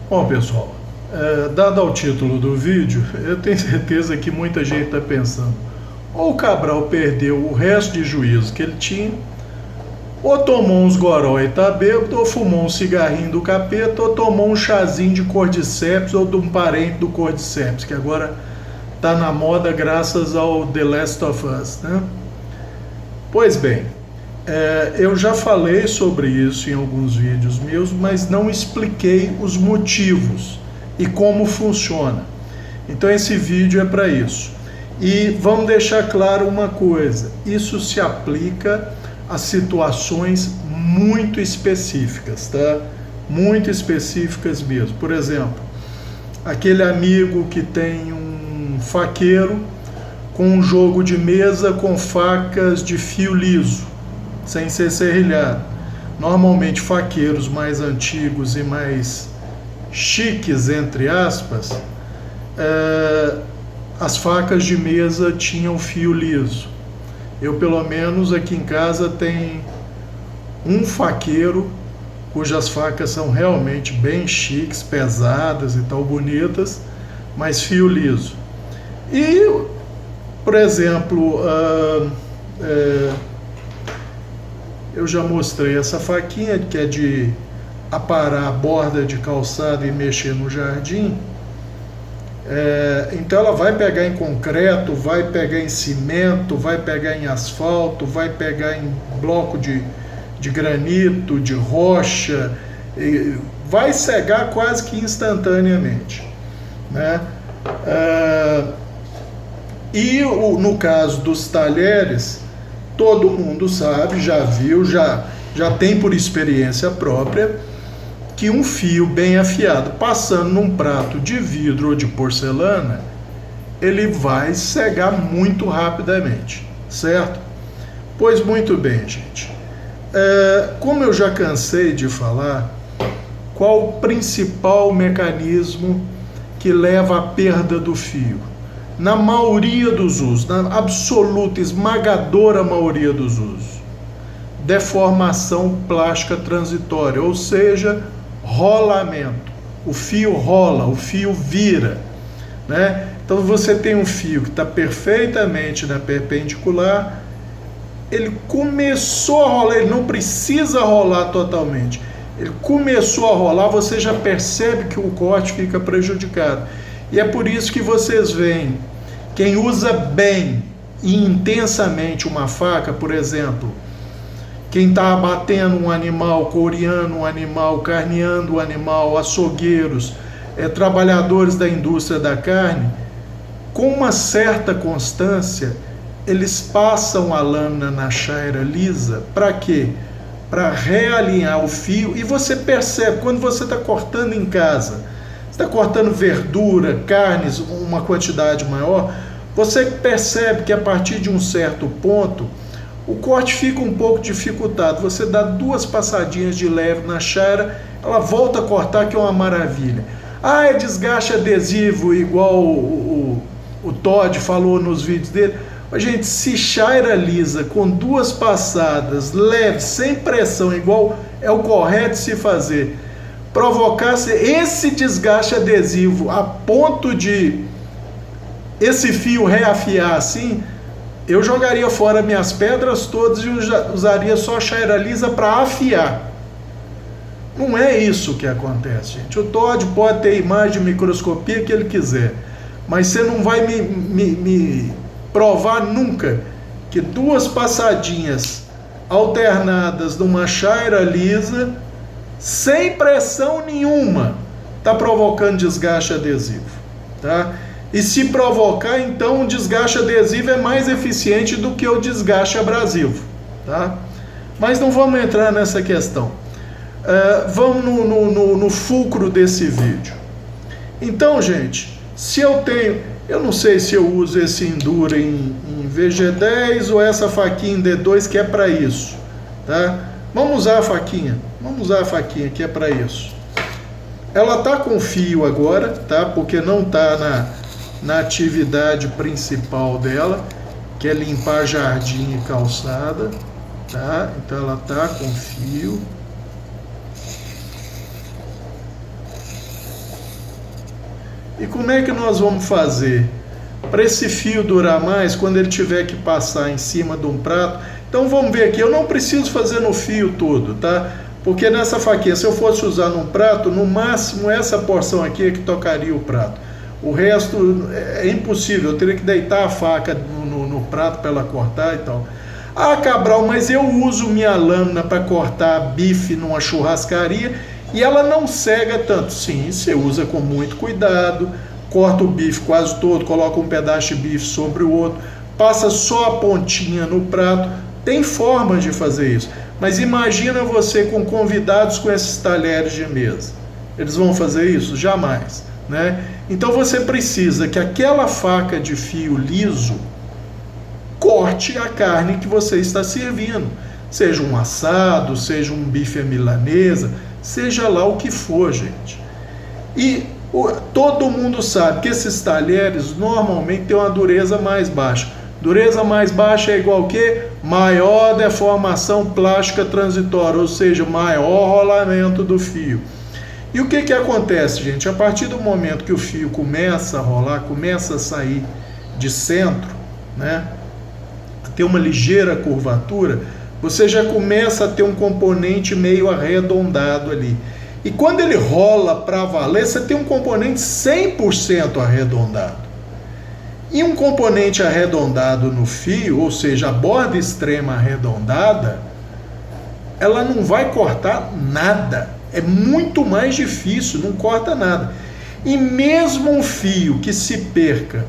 Bom, pessoal, dado ao título do vídeo, eu tenho certeza que muita gente está pensando: ou o Cabral perdeu o resto de juízo que ele tinha, ou tomou uns goró e tá bêbado, ou fumou um cigarrinho do capeta, ou tomou um chazinho de cordyceps ou de um parente do cordyceps, que agora tá na moda graças ao The Last of Us, né? Pois bem, eu já falei sobre isso em alguns vídeos meus, mas não expliquei os motivos e como funciona. Então esse vídeo é para isso. E vamos deixar claro uma coisa: isso se aplica a situações muito específicas, tá? Muito específicas mesmo. Por exemplo, aquele amigo que tem um faqueiro com um jogo de mesa com facas de fio liso, sem ser serrilhado. Normalmente faqueiros mais antigos e mais chiques, entre aspas, as facas de mesa tinham fio liso. Eu, pelo menos aqui em casa, tem um faqueiro cujas facas são realmente bem chiques, pesadas e tal, bonitas, mas fio liso. E, por exemplo, eu já mostrei essa faquinha que é de aparar a borda de calçada e mexer no jardim. Então ela vai pegar em concreto, vai pegar em cimento, vai pegar em asfalto, vai pegar em bloco de granito, de rocha, vai cegar quase que instantaneamente, né? E no caso dos talheres, todo mundo sabe, já viu, já tem por experiência própria, que um fio bem afiado passando num prato de vidro ou de porcelana, ele vai cegar muito rapidamente, certo? Pois muito bem, gente. Como eu já cansei de falar, qual o principal mecanismo que leva à perda do fio? Na maioria dos usos, na absoluta, esmagadora maioria dos usos, deformação plástica transitória, ou seja, rolamento. O fio rola, o fio vira, né? Então você tem um fio que está perfeitamente na perpendicular, ele começou a rolar, ele não precisa rolar totalmente, ele começou a rolar, você já percebe que o corte fica prejudicado. E é por isso que vocês veem, quem usa bem e intensamente uma faca, por exemplo, quem está abatendo um animal, coreando um animal, carneando um animal, açougueiros, trabalhadores da indústria da carne, com uma certa constância, eles passam a lâmina na chaira lisa. Para quê? Para realinhar o fio. E você percebe, quando você está cortando em casa, você está cortando verdura, carnes, uma quantidade maior, você percebe que a partir de um certo ponto, o corte fica um pouco dificultado. Você dá 2 passadinhas de leve na chaira, ela volta a cortar, que é uma maravilha. É desgaste adesivo, igual o Todd falou nos vídeos dele. Mas, gente, se chaira lisa, com 2 passadas, leve, sem pressão, igual é o correto se fazer, provocasse esse desgaste adesivo a ponto de esse fio reafiar assim, eu jogaria fora minhas pedras todas e usaria só chaira lisa para afiar. Não é isso que acontece, gente. O Todd pode ter imagem de microscopia que ele quiser, mas você não vai me provar nunca que 2 passadinhas alternadas numa chaira lisa, sem pressão nenhuma, está provocando desgaste adesivo, tá? E se provocar, então o desgaste adesivo é mais eficiente do que o desgaste abrasivo, tá? Mas não vamos entrar nessa questão. Vamos no fulcro desse vídeo. Então, gente, se eu tenho, eu não sei se eu uso esse Enduro em VG10 ou essa faquinha em D2 que é para isso, tá? Vamos usar a faquinha que é para isso. Ela tá com fio agora, tá? Porque não tá na atividade principal dela, que é limpar jardim e calçada, tá? Então ela tá com fio. E como é que nós vamos fazer para esse fio durar mais quando ele tiver que passar em cima de um prato? Então vamos ver aqui, eu não preciso fazer no fio todo, tá? Porque nessa faquinha, se eu fosse usar num prato, no máximo essa porção aqui é que tocaria o prato. O resto é impossível, eu teria que deitar a faca no prato para ela cortar e tal. Ah, Cabral, mas eu uso minha lâmina para cortar bife numa churrascaria e ela não cega tanto. Sim, você usa com muito cuidado, corta o bife quase todo, coloca um pedaço de bife sobre o outro, passa só a pontinha no prato. Tem formas de fazer isso. Mas imagina você com convidados com esses talheres de mesa. Eles vão fazer isso? Jamais, né? Então você precisa que aquela faca de fio liso corte a carne que você está servindo. Seja um assado, seja um bife à milanesa, seja lá o que for, gente. E todo mundo sabe que esses talheres normalmente têm uma dureza mais baixa. Dureza mais baixa é igual a quê? Maior deformação plástica transitória, ou seja, maior rolamento do fio. E o que acontece, gente? A partir do momento que o fio começa a rolar, começa a sair de centro, né? A ter uma ligeira curvatura, você já começa a ter um componente meio arredondado ali. E quando ele rola para valer, você tem um componente 100% arredondado. E um componente arredondado no fio, ou seja, a borda extrema arredondada, ela não vai cortar nada. É muito mais difícil, não corta nada. E mesmo um fio que se perca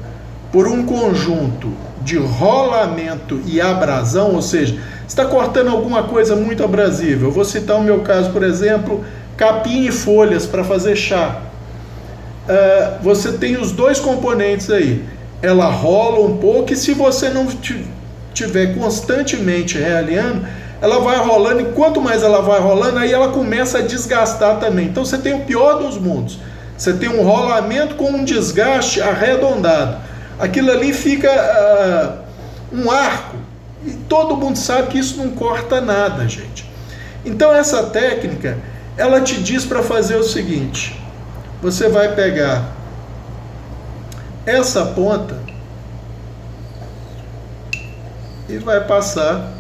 por um conjunto de rolamento e abrasão, ou seja, está cortando alguma coisa muito abrasível. Eu vou citar o meu caso, por exemplo, capim e folhas para fazer chá. Você tem os dois componentes aí. Ela rola um pouco e se você não tiver constantemente realinhando, ela vai rolando e quanto mais ela vai rolando, aí ela começa a desgastar também. Então você tem o pior dos mundos. Você tem um rolamento com um desgaste arredondado. Aquilo ali fica um arco. E todo mundo sabe que isso não corta nada, gente. Então essa técnica, ela te diz para fazer o seguinte. Você vai pegar essa ponta e vai passar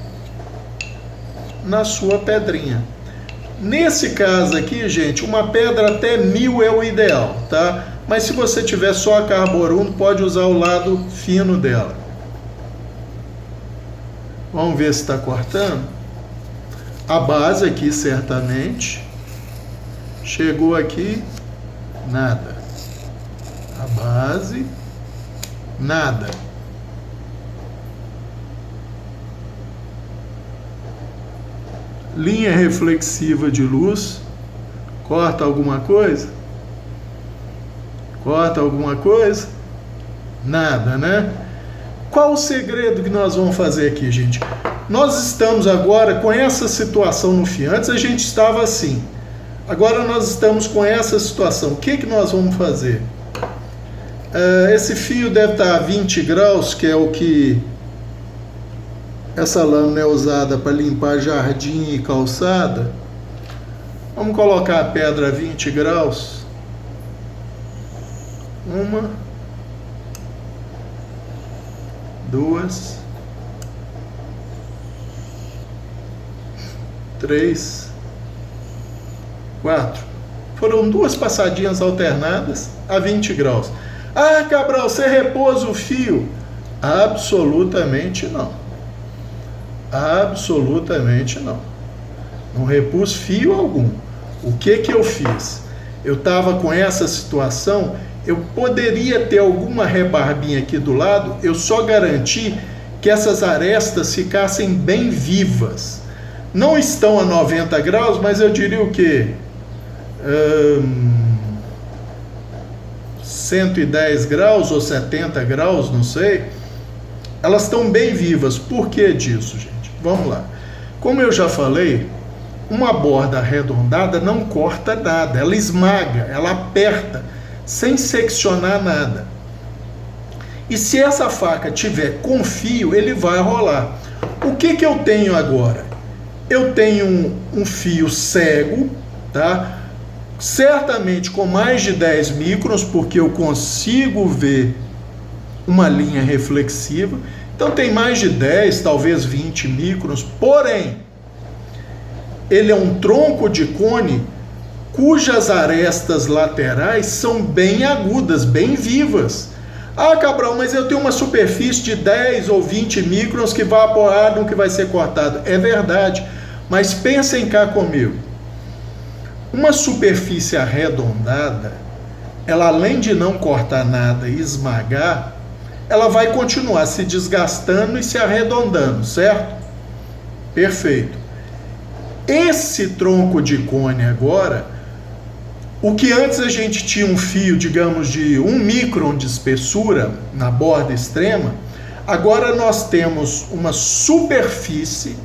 na sua pedrinha. Nesse caso aqui, gente, uma pedra até 1000 é o ideal, tá? Mas se você tiver só a carborundo, pode usar o lado fino dela. Vamos ver se está cortando. A base aqui, certamente. Chegou aqui, nada. A base, nada. Linha reflexiva de luz, corta alguma coisa? Corta alguma coisa? Nada, né? Qual o segredo que nós vamos fazer aqui, gente? Nós estamos agora com essa situação no fio. Antes a gente estava assim. Agora nós estamos com essa situação. O que nós vamos fazer? Esse fio deve estar a 20 graus, que é o que essa lâmina é usada para limpar jardim e calçada. Vamos colocar a pedra a 20 graus. 1, 2, 3, 4. Foram 2 passadinhas alternadas a 20 graus. Ah, Cabral, você repôs o fio? Absolutamente não. Absolutamente não. Não repus fio algum. O que eu fiz? Eu estava com essa situação, eu poderia ter alguma rebarbinha aqui do lado, eu só garanti que essas arestas ficassem bem vivas. Não estão a 90 graus, mas eu diria o quê? 110 graus ou 70 graus, não sei. Elas estão bem vivas. Por que disso, gente? Vamos lá. Como eu já falei, uma borda arredondada não corta nada, ela esmaga, ela aperta, sem seccionar nada. E se essa faca tiver com fio, ele vai rolar. O que eu tenho agora? Eu tenho um fio cego, tá? certamente com mais de 10 microns, porque eu consigo ver uma linha reflexiva. Então tem mais de 10, talvez 20 microns, porém, ele é um tronco de cone cujas arestas laterais são bem agudas, bem vivas. Ah, Cabral, mas eu tenho uma superfície de 10 ou 20 microns que vai apoiar no que vai ser cortado. É verdade, mas pensem cá comigo. Uma superfície arredondada, ela além de não cortar nada e esmagar, ela vai continuar se desgastando e se arredondando, certo? Perfeito. Esse tronco de cone agora, o que antes a gente tinha um fio, digamos, de 1 micron de espessura na borda extrema, agora nós temos uma superfície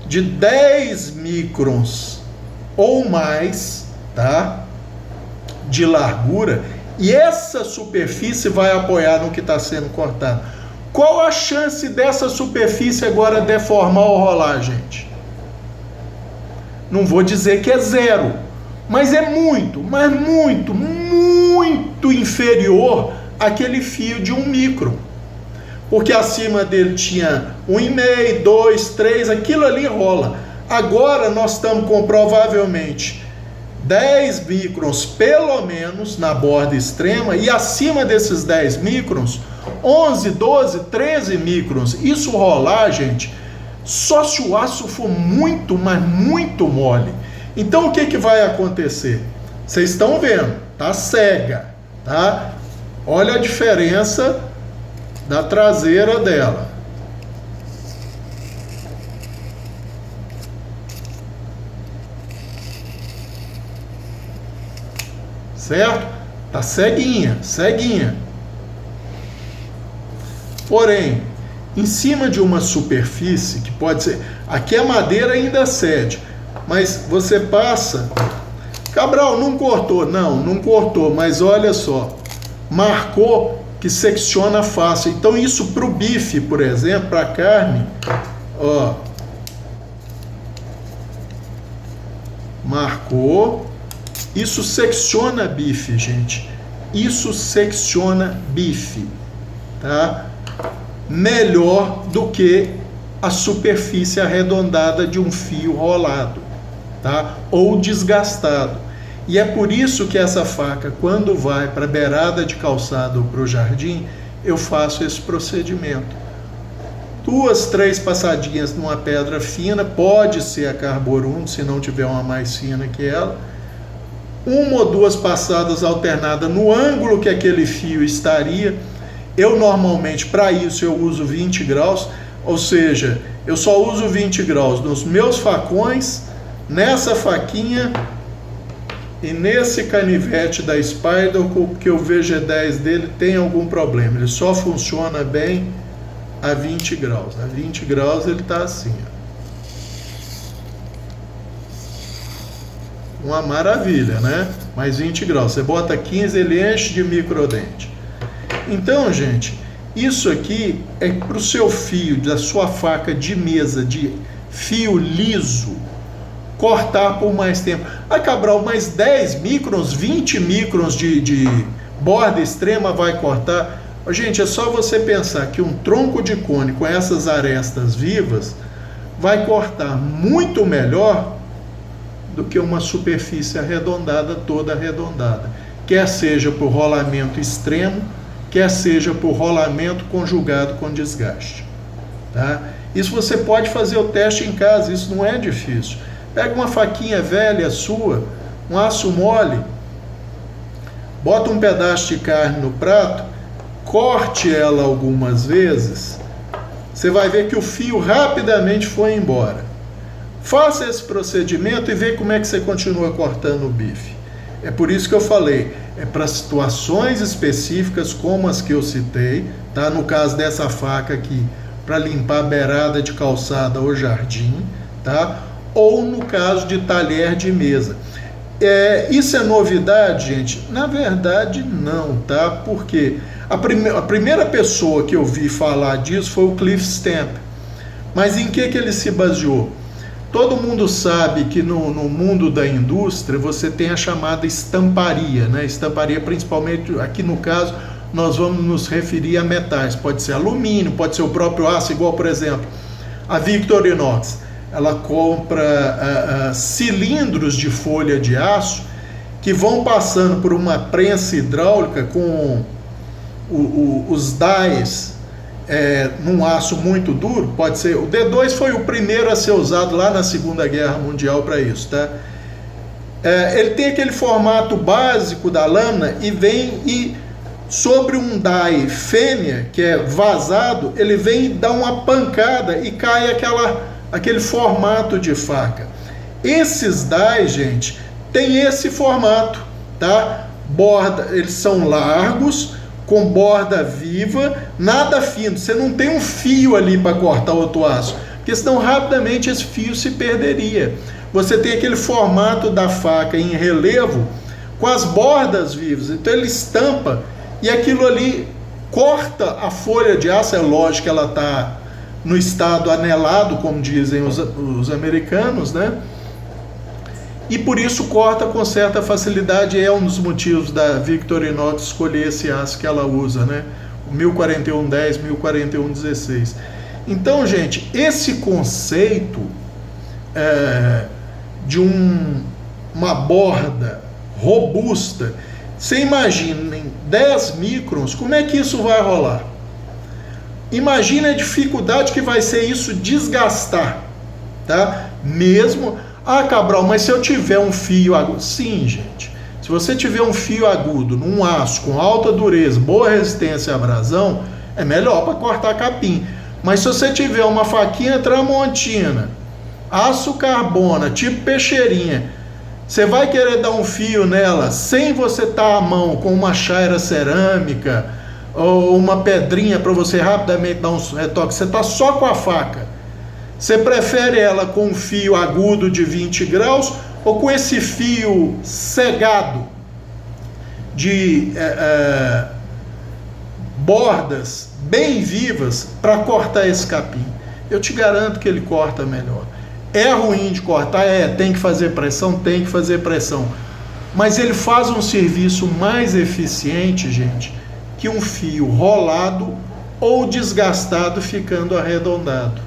de 10 microns ou mais, tá? De largura, e essa superfície vai apoiar no que está sendo cortado. Qual a chance dessa superfície agora deformar ou rolar, gente? Não vou dizer que é zero, mas é muito, mas muito, muito inferior àquele fio de 1 micron. Porque acima dele tinha 1,5, 2, 3, aquilo ali rola. Agora nós estamos com provavelmente 10 microns pelo menos na borda extrema, e acima desses 10 microns, 11, 12, 13 microns. Isso rolar, gente, só se o aço for muito, mas muito mole. Então o que vai acontecer? Vocês estão vendo, tá cega, tá? Olha a diferença da traseira dela. Certo? Tá ceguinha, ceguinha. Porém, em cima de uma superfície, que pode ser... Aqui a madeira ainda cede, mas você passa... Cabral, não cortou. Não, não cortou, mas olha só. Marcou que secciona fácil. Então isso para o bife, por exemplo, para a carne, ó. Marcou. Isso secciona bife, gente. Isso secciona bife, tá? Melhor do que a superfície arredondada de um fio rolado, tá? Ou desgastado. E é por isso que essa faca, quando vai para a beirada de calçado ou para o jardim, eu faço esse procedimento. 2, 3 passadinhas numa pedra fina, pode ser a carborundo, se não tiver uma mais fina que ela. 1 ou 2 passadas alternadas no ângulo que aquele fio estaria. Eu normalmente, para isso, eu uso 20 graus, ou seja, eu só uso 20 graus nos meus facões, nessa faquinha e nesse canivete da Spyderco, porque o VG10 dele tem algum problema, ele só funciona bem a 20 graus. A 20 graus ele está assim, ó. Uma maravilha, né? Mais 20 graus. Você bota 15, ele enche de microdente. Então, gente, isso aqui é para o seu fio, da sua faca de mesa, de fio liso, cortar por mais tempo. Ah, Cabral, mais 10 microns, 20 microns de borda extrema vai cortar? Gente, é só você pensar que um tronco de cone com essas arestas vivas vai cortar muito melhor do que uma superfície arredondada, toda arredondada, quer seja por rolamento extremo, quer seja por rolamento conjugado com desgaste, tá? Isso você pode fazer o teste em casa, isso não é difícil. Pega uma faquinha velha sua, um aço mole, bota um pedaço de carne no prato, corte ela algumas vezes, você vai ver que o fio rapidamente foi embora. Faça esse procedimento e veja como é que você continua cortando o bife. É por isso que eu falei, é para situações específicas como as que eu citei, tá? No caso dessa faca aqui, para limpar a beirada de calçada ou jardim, tá? Ou no caso de talher de mesa. Isso é novidade, gente? Na verdade, não, tá? Porque a primeira pessoa que eu vi falar disso foi o Cliff Stamp. Mas em que ele se baseou? Todo mundo sabe que no mundo da indústria você tem a chamada estamparia, né? Estamparia, principalmente aqui no caso, nós vamos nos referir a metais. Pode ser alumínio, pode ser o próprio aço, igual, por exemplo, a Victorinox. Ela compra cilindros de folha de aço que vão passando por uma prensa hidráulica com os dies num aço muito duro. Pode ser, o D2 foi o primeiro a ser usado lá na Segunda Guerra Mundial para isso, tá? Ele tem aquele formato básico da lâmina e vem e sobre um die fêmea, que é vazado, ele vem e dá uma pancada e cai aquele formato de faca. Esses dies, gente, tem esse formato, tá? Borda, eles são largos, com borda viva, nada fino. Você não tem um fio ali para cortar outro aço, porque senão rapidamente esse fio se perderia. Você tem aquele formato da faca em relevo com as bordas vivas, então ele estampa e aquilo ali corta a folha de aço. É lógico que ela está no estado anelado, como dizem os americanos, né? E por isso corta com certa facilidade. É um dos motivos da Victorinox escolher esse aço que ela usa, né? O 104110, 104116. Então, gente, esse conceito de uma borda robusta, você imagina em 10 microns, como é que isso vai rolar? Imagina a dificuldade que vai ser isso desgastar, tá? Mesmo... Ah, Cabral, mas se eu tiver um fio agudo... Sim, gente. Se você tiver um fio agudo num aço com alta dureza, boa resistência à abrasão, é melhor para cortar capim. Mas se você tiver uma faquinha tramontina, aço carbona, tipo peixeirinha, você vai querer dar um fio nela sem você estar à mão com uma chaira cerâmica ou uma pedrinha para você rapidamente dar um retoque, você está só com a faca. Você prefere ela com um fio agudo de 20 graus ou com esse fio cegado de bordas bem vivas para cortar esse capim? Eu te garanto que ele corta melhor. É ruim de cortar? Tem que fazer pressão? Tem que fazer pressão. Mas ele faz um serviço mais eficiente, gente, que um fio rolado ou desgastado ficando arredondado.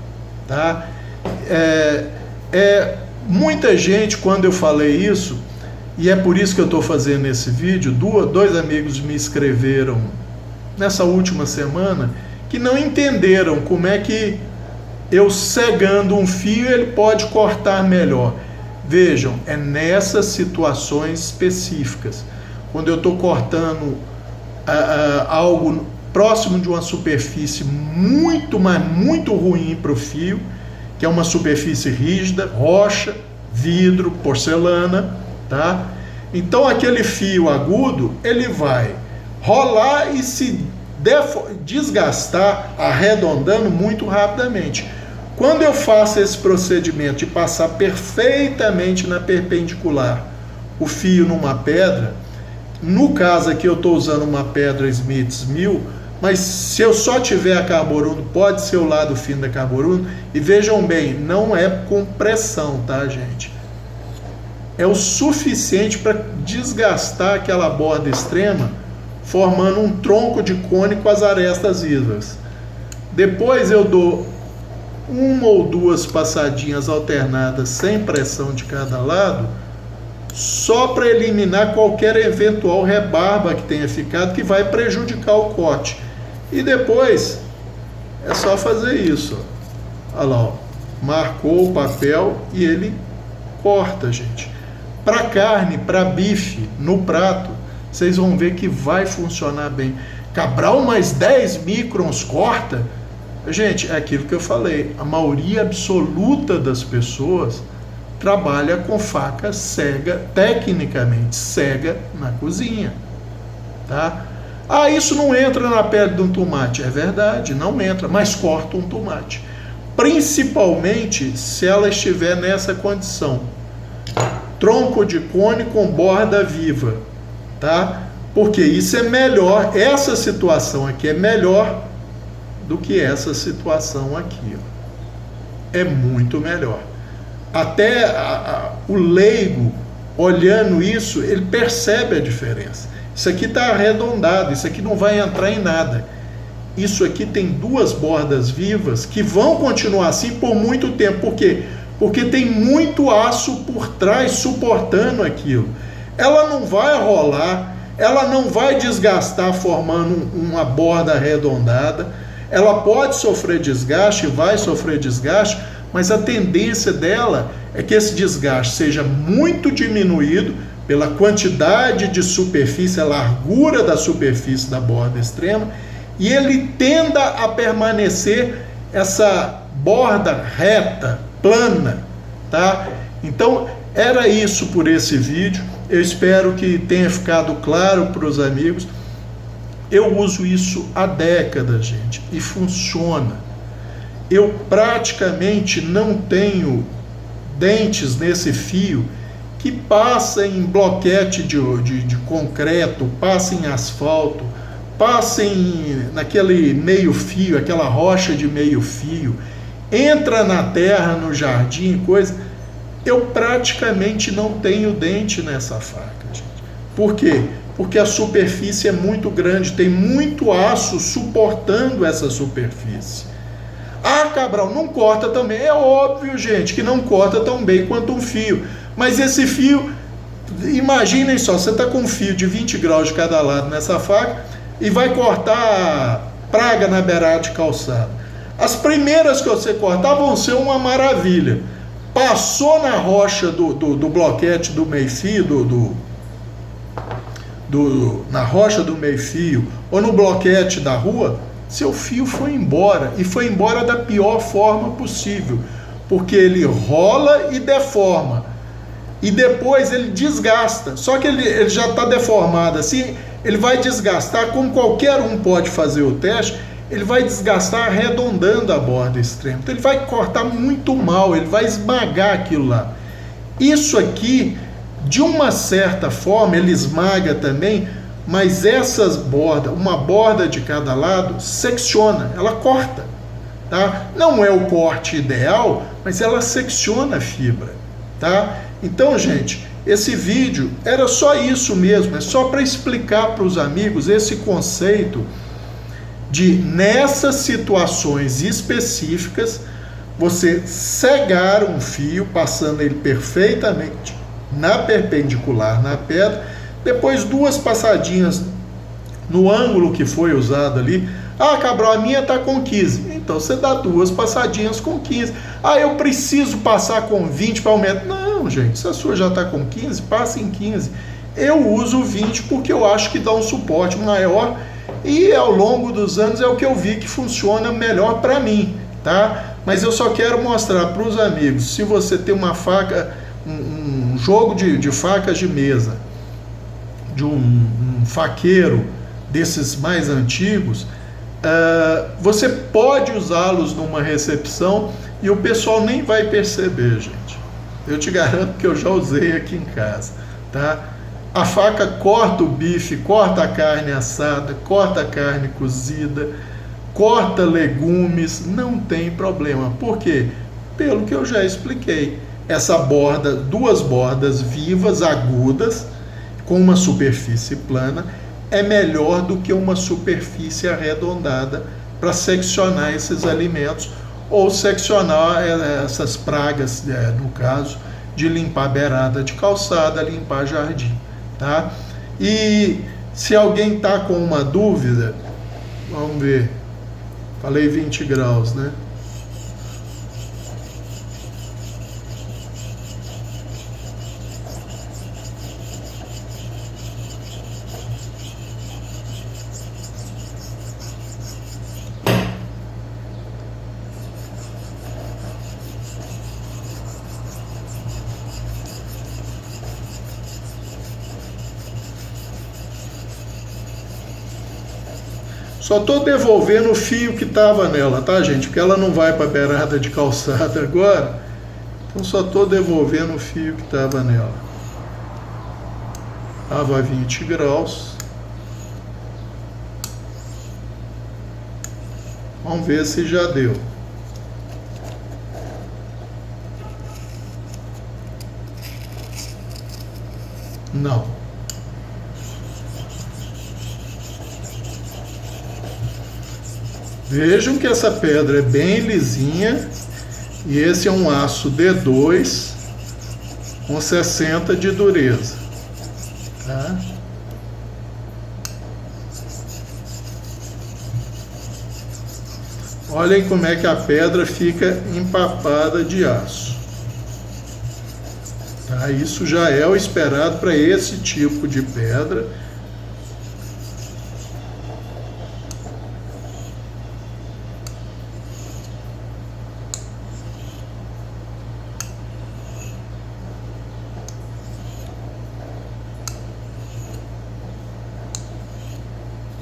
Tá? Muita gente, quando eu falei isso, e é por isso que eu estou fazendo esse vídeo, dois amigos me escreveram nessa última semana que não entenderam como é que eu cegando um fio ele pode cortar melhor. Vejam, é nessas situações específicas, quando eu estou cortando algo próximo de uma superfície muito, mas muito ruim para o fio, que é uma superfície rígida, rocha, vidro, porcelana, tá? Então aquele fio agudo, ele vai rolar e se desgastar, arredondando muito rapidamente. Quando eu faço esse procedimento de passar perfeitamente na perpendicular o fio numa pedra, no caso aqui eu estou usando uma pedra Smiths 1000, mas se eu só tiver a carborundo, pode ser o lado fino da carborundo. E vejam bem, não é com pressão, tá, gente? É o suficiente para desgastar aquela borda extrema, formando um tronco de cone com as arestas vivas. Depois eu dou uma ou duas passadinhas alternadas sem pressão de cada lado, só para eliminar qualquer eventual rebarba que tenha ficado, que vai prejudicar o corte. E depois é só fazer isso. Olha lá, ó. Marcou o papel e ele corta, gente. Para carne, para bife, no prato, vocês vão ver que vai funcionar bem. Cabral, mais 10 microns corta? Gente, é aquilo que eu falei. A maioria absoluta das pessoas trabalha com faca cega, tecnicamente cega, na cozinha, tá? Ah, isso não entra na pele de um tomate. É verdade, não entra, mas corta um tomate. Principalmente se ela estiver nessa condição. Tronco de cone com borda viva, tá? Porque isso é melhor, essa situação aqui é melhor do que essa situação aqui, ó. É muito melhor. até o leigo, olhando isso, ele percebe a diferença. Isso aqui está arredondado, isso aqui não vai entrar em nada. Isso aqui tem duas bordas vivas que vão continuar assim por muito tempo. Por quê? Porque tem muito aço por trás suportando aquilo. Ela não vai rolar, ela não vai desgastar formando uma borda arredondada. Ela pode sofrer desgaste, vai sofrer desgaste, mas a tendência dela é que esse desgaste seja muito diminuído pela quantidade de superfície, a largura da superfície da borda extrema, e ele tenda a permanecer essa borda reta, plana, tá? Então, era isso por esse vídeo. Eu espero que tenha ficado claro para os amigos. Eu uso isso há décadas, gente, e funciona. Eu praticamente não tenho dentes nesse fio que passa em bloquete de concreto, passa em asfalto, passa naquele meio fio, aquela rocha de meio fio, entra na terra, no jardim, coisa. Eu praticamente não tenho dente nessa faca, gente. Por quê? Porque a superfície é muito grande, tem muito aço suportando essa superfície. Ah, Cabral, não corta também. É óbvio, gente, que não corta tão bem quanto um fio. Mas esse fio, imaginem só, você está com um fio de 20 graus de cada lado nessa faca e vai cortar praga na beirada de calçada. As primeiras que você cortar vão ser uma maravilha. Passou na rocha do bloquete do meio-fio, na rocha do meio-fio ou no bloquete da rua, seu fio foi embora, e foi embora da pior forma possível, porque ele rola e deforma, e depois ele desgasta. Só que ele já está deformado assim, ele vai desgastar, como qualquer um pode fazer o teste, ele vai desgastar arredondando a borda extrema. Então ele vai cortar muito mal, ele vai esmagar aquilo lá. Isso aqui, de uma certa forma, ele esmaga também, mas essas bordas, uma borda de cada lado, secciona, ela corta, tá? Não é o corte ideal, mas ela secciona a fibra, tá? Então, gente, esse vídeo era só isso mesmo, é só para explicar para os amigos esse conceito de, nessas situações específicas, você cegar um fio, passando ele perfeitamente na perpendicular, na pedra, depois duas passadinhas no ângulo que foi usado ali. Ah, Cabral, a minha está com 15. Então você dá duas passadinhas com 15. Ah, eu preciso passar com 20 para aumentar. Não, gente, se a sua já está com 15, passa em 15. Eu uso 20 porque eu acho que dá um suporte maior e ao longo dos anos é o que eu vi que funciona melhor para mim, tá? Mas eu só quero mostrar para os amigos, se você tem uma faca, um jogo de facas de mesa, de um faqueiro desses mais antigos, você pode usá-los numa recepção e o pessoal nem vai perceber, gente. Eu te garanto que eu já usei aqui em casa, tá? A faca corta o bife, corta a carne assada, corta a carne cozida, corta legumes, não tem problema. Por quê? Pelo que eu já expliquei. Essa borda, duas bordas vivas, agudas, com uma superfície plana, é melhor do que uma superfície arredondada para seccionar esses alimentos ou seccionar essas pragas, no caso, de limpar beirada de calçada, limpar jardim, tá? E se alguém está com uma dúvida, vamos ver, falei 20 graus, né? Só estou devolvendo o fio que estava nela, tá, gente? Porque ela não vai para a beirada de calçada agora. Então só estou devolvendo o fio que estava nela. Estava a 20 graus. Vamos ver se já deu. Não. Vejam que essa pedra é bem lisinha e esse é um aço D2 com 60 de dureza, tá? Olhem como é que a pedra fica empapada de aço. Tá? Isso já é o esperado para esse tipo de pedra.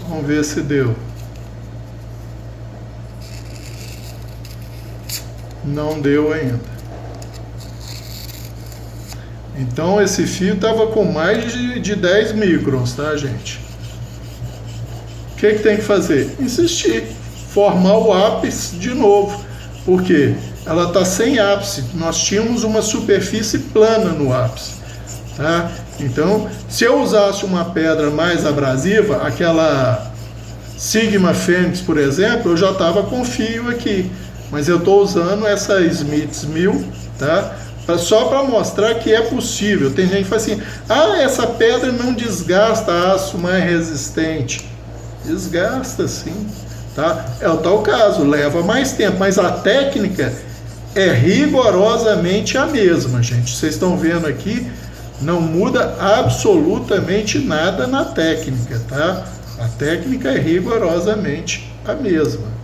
Vamos ver se deu. Não deu ainda. Então esse fio estava com mais de 10 microns, tá, gente? O que tem que fazer? Insistir, formar o ápice de novo, porque ela está sem ápice. Nós tínhamos uma superfície plana no ápice, tá? Então, se eu usasse uma pedra mais abrasiva, aquela Sigma Fênix, por exemplo, eu já estava com fio aqui. Mas eu estou usando essa Smiths 1000, tá? Só para mostrar que é possível. Tem gente que fala assim, essa pedra não desgasta aço mais resistente. Desgasta sim, tá? É o tal caso, leva mais tempo, mas a técnica é rigorosamente a mesma, gente. Vocês estão vendo aqui, não muda absolutamente nada na técnica, tá? A técnica é rigorosamente a mesma.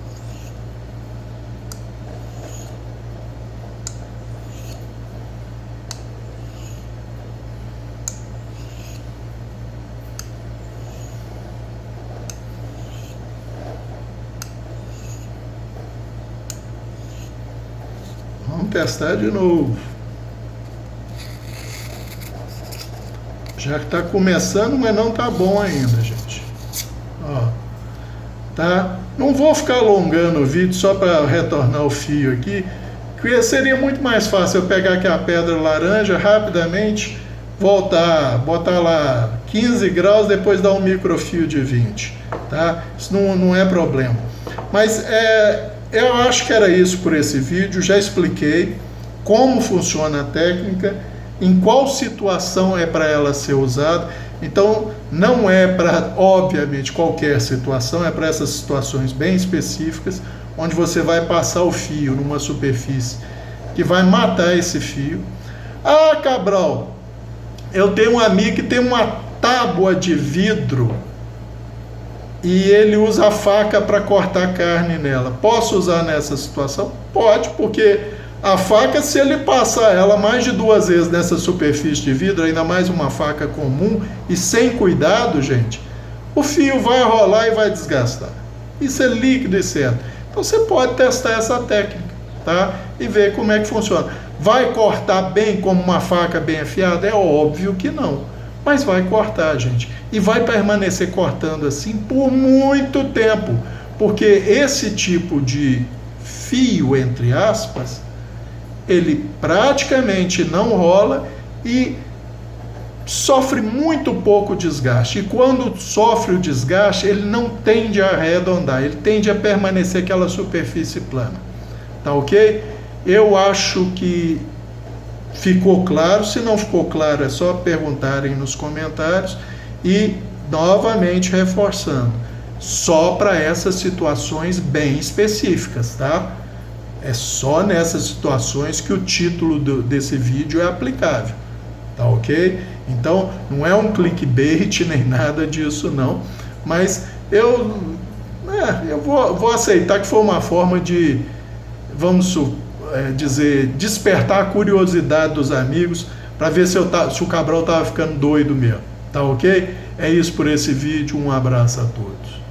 Vamos testar de novo. Já que está começando, mas não está bom ainda, gente. Ó, tá? Não vou ficar alongando o vídeo só para retornar o fio aqui, porque seria muito mais fácil eu pegar aqui a pedra laranja rapidamente, voltar, botar lá 15 graus, depois dar um microfio de 20, tá? Isso não é problema. Mas eu acho que era isso por esse vídeo. Já expliquei como funciona a técnica, em qual situação é para ela ser usada. Então, não é para, obviamente, qualquer situação, é para essas situações bem específicas, onde você vai passar o fio numa superfície que vai matar esse fio. Cabral, eu tenho um amigo que tem uma tábua de vidro e ele usa a faca para cortar carne nela. Posso usar nessa situação? Pode, porque a faca, se ele passar ela mais de 2 vezes nessa superfície de vidro, ainda mais uma faca comum, e sem cuidado, gente, o fio vai rolar e vai desgastar. Isso é líquido e certo. Então você pode testar essa técnica, tá? E ver como é que funciona. Vai cortar bem como uma faca bem afiada? É óbvio que não. Mas vai cortar, gente. E vai permanecer cortando assim por muito tempo. Porque esse tipo de fio, entre aspas, ele praticamente não rola e sofre muito pouco desgaste. E quando sofre o desgaste, ele não tende a arredondar, ele tende a permanecer aquela superfície plana. Tá ok? Eu acho que ficou claro. Se não ficou claro, é só perguntarem nos comentários. E, novamente, reforçando, só para essas situações bem específicas, tá? É só nessas situações que o título desse vídeo é aplicável, tá ok? Então, não é um clickbait nem nada disso não, mas eu vou aceitar que foi uma forma de, vamos dizer, despertar a curiosidade dos amigos para ver se o Cabral estava ficando doido mesmo, tá ok? É isso por esse vídeo, um abraço a todos.